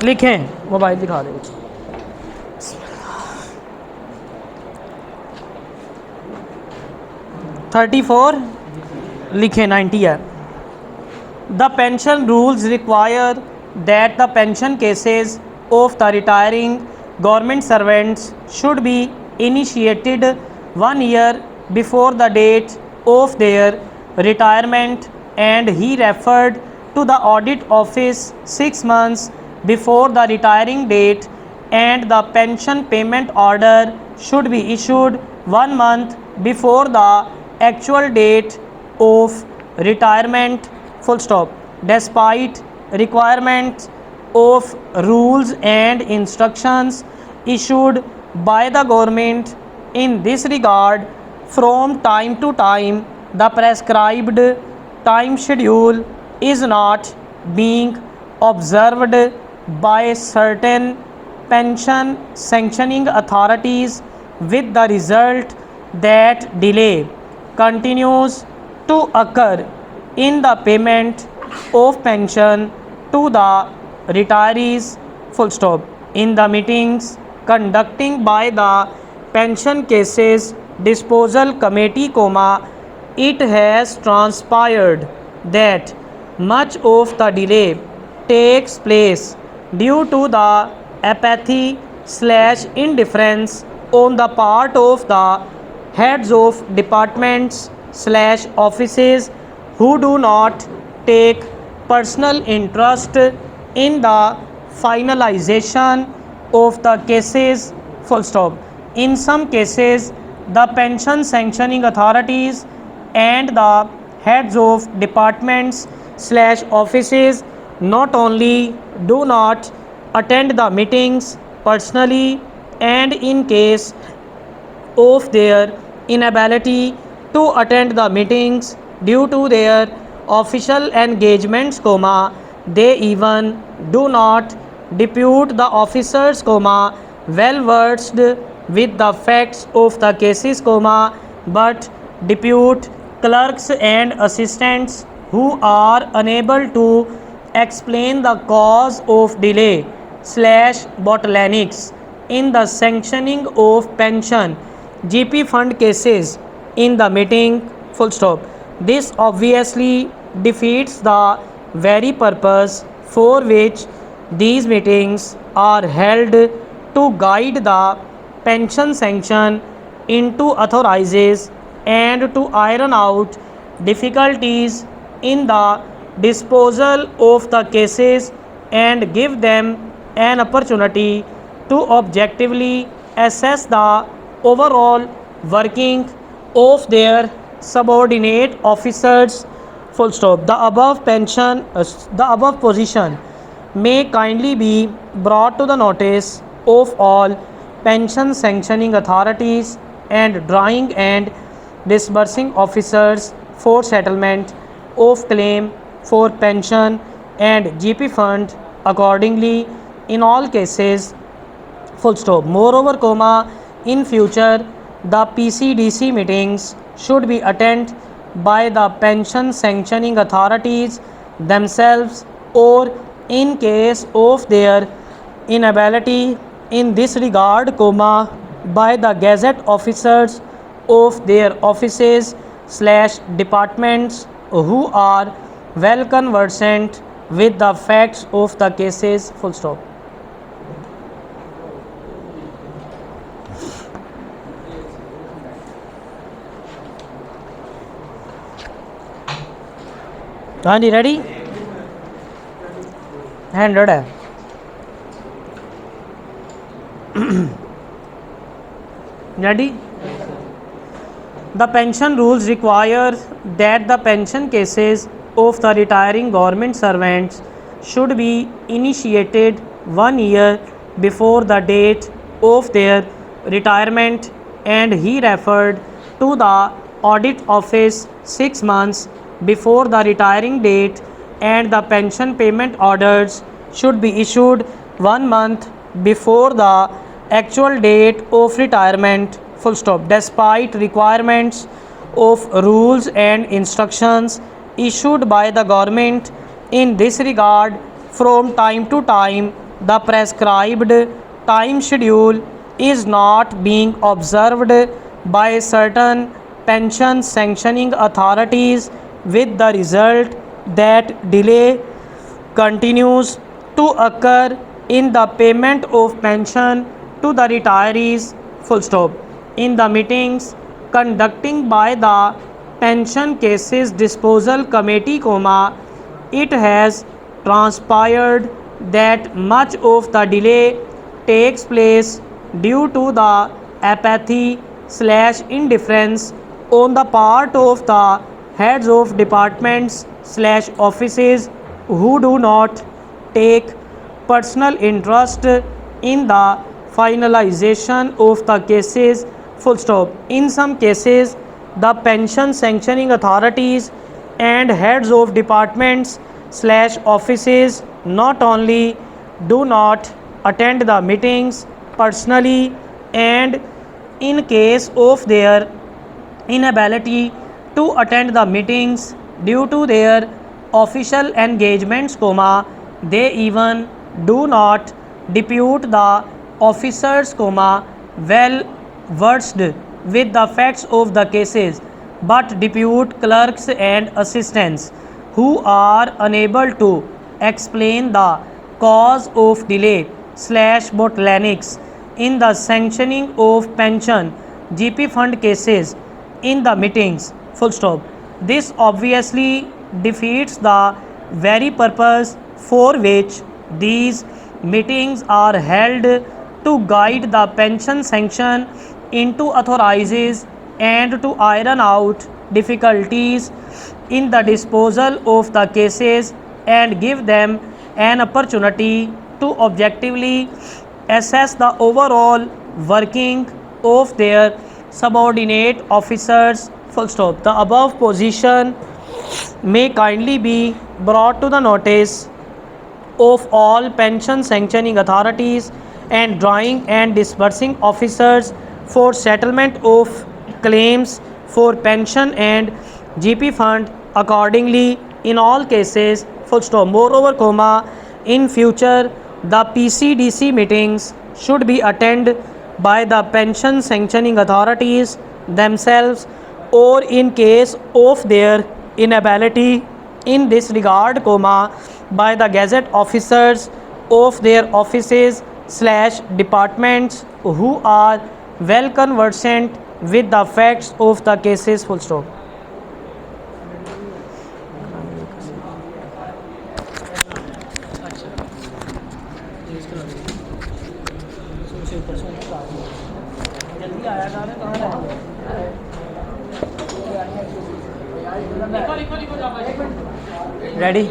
लिखें, मोबाइल दिखा दे। 34 लिखें, 90 है। The pension rules require that the pension cases of the retiring government servants should be initiated 1 year before the date of their retirement, and he referred to the audit office 6 months before the retiring date, and the pension payment order should be issued 1 month before the actual date of retirement, full stop. Despite requirements of rules and instructions issued by the government in this regard from time to time, the prescribed time schedule is not being observed by certain pension sanctioning authorities, with the result that delay continues to occur in the payment of pension to the retirees, full stop. In the meetings conducting by the pension cases disposal committee, it has transpired that much of the delay takes place due to the apathy slash indifference on the part of the heads of departments slash offices, who do not take personal interest in the finalization of the cases, full stop. In some cases, the pension sanctioning authorities and the heads of departments slash offices not only do not attend the meetings personally, and in case of their inability to attend the meetings due to their official engagements, they even do not depute the officers, well versed with the facts of the cases, but depute clerks and assistants who are unable to explain the cause of delay slash bottlenecks in the sanctioning of pension GP fund cases in the meeting, full stop. This obviously defeats the very purpose for which these meetings are held, to guide the pension sanction into authorizes and to iron out difficulties in the disposal of the cases and give them an opportunity to objectively assess the overall working of their subordinate officers, full stop. The above position may kindly be brought to the notice of all pension sanctioning authorities and drawing and disbursing officers for settlement of claim for pension and GP fund accordingly in all cases, full stop. Moreover, in future the PCDC meetings should be attended by the pension sanctioning authorities themselves, or in case of their inability in this regard, by the gazette officers of their offices slash departments who are well conversant with the facts of the cases, full stop. हाँ जी, ready? 100 है। Ready? The pension rules require that the pension cases of the retiring government servants should be initiated 1 year before the date of their retirement, and he referred to the audit office 6 months before the retiring date, and the pension payment orders should be issued 1 month before the actual date of retirement, full stop. Despite requirements of rules and instructions issued by the government in this regard from time to time, the prescribed time schedule is not being observed by certain pension sanctioning authorities, with the result that delay continues to occur in the payment of pension to the retirees. Full stop. In the meetings conducting by the pension cases disposal committee, it has transpired that much of the delay takes place due to the apathy slash indifference on the part of the heads of departments slash offices, who do not take personal interest in the finalization of the cases. Full stop. In some cases, the pension sanctioning authorities and heads of departments slash offices not only do not attend the meetings personally, and in case of their inability to attend the meetings due to their official engagements, they even do not depute the officers, well versed with the facts of the cases, but depute clerks and assistants who are unable to explain the cause of delay slash bottlenecks in the sanctioning of pension GP fund cases in the meetings. Full stop. This obviously defeats the very purpose for which these meetings are held, to guide the pension sanction into authorizes and to iron out difficulties in the disposal of the cases and give them an opportunity to objectively assess the overall working of their subordinate officers. Full stop. The above position may kindly be brought to the notice of all pension sanctioning authorities and drawing and disbursing officers for settlement of claims for pension and GP fund accordingly in all cases. Full stop. Moreover, in future the PCDC meetings should be attended by the pension sanctioning authorities themselves, or in case of their inability in this regard, by the gazette officers of their offices slash departments who are well conversant with the facts of the cases. Full stop. Ready?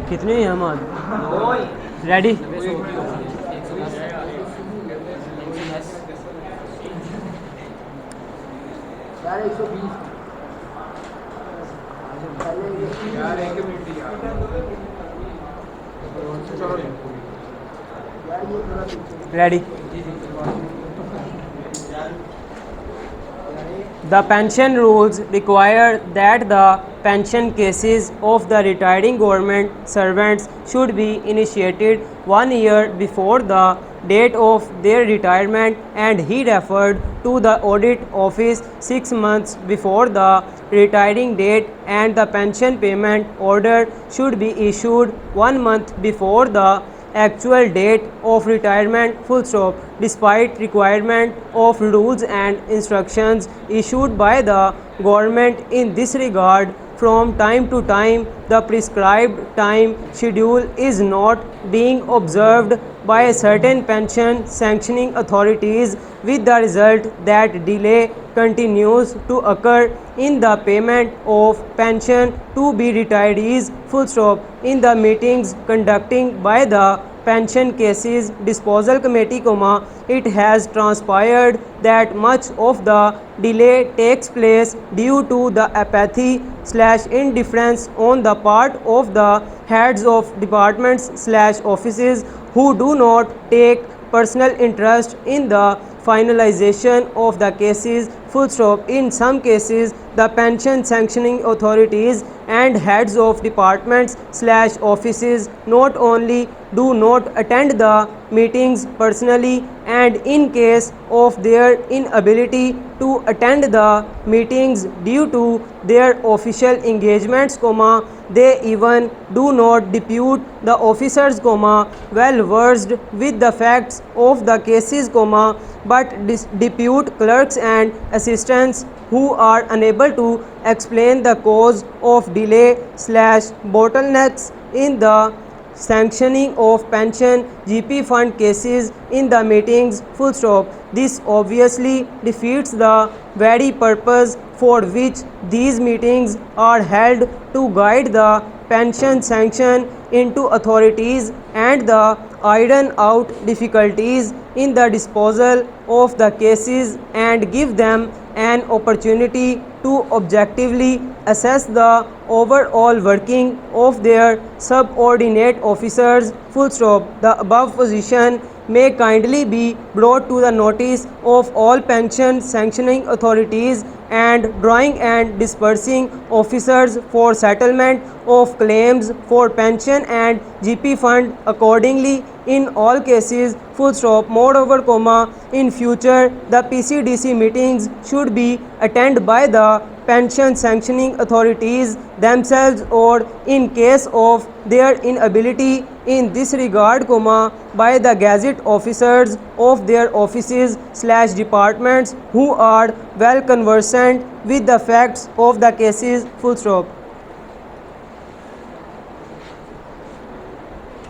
कितने हैं हम आज? Ready? Ready? The pension rules require that the pension cases of the retiring government servants should be initiated 1 year before the date of their retirement, and he referred to the audit office 6 months before the retiring date, and the pension payment order should be issued 1 month before the actual date of retirement. Full stop. Despite requirement of rules and instructions issued by the government in this regard from time to time, the prescribed time schedule is not being observed by certain pension sanctioning authorities, with the result that delay continues to occur in the payment of pension to be retirees. Full stop. In the meetings conducting by the pension cases disposal committee, it has transpired that much of the delay takes place due to the apathy slash indifference on the part of the heads of departments slash offices, who do not take personal interest in the finalization of the cases, full stop. In some cases, the pension sanctioning authorities and heads of departments slash offices not only do not attend the meetings personally, and in case of their inability to attend the meetings due to their official engagements, they even do not depute the officers, well versed with the facts of the cases, but depute clerks and assistants who are unable to explain the cause of delay slash bottlenecks in the sanctioning of pension GP fund cases in the meetings, full stop. This obviously defeats the very purpose for which these meetings are held, to guide the pension sanction into authorities and the iron out difficulties in the disposal of the cases and give them an opportunity to objectively assess the overall working of their subordinate officers, full stop. The above position may kindly be brought to the notice of all pension sanctioning authorities and drawing and dispersing officers for settlement of claims for pension and GP fund accordingly in all cases, full stop. Moreover, in future the PCDC meetings should be attended by the pension sanctioning authorities themselves, or in case of their inability in this regard, by the gazette officers of their offices slash departments who are well conversant with the facts of the cases, full stop.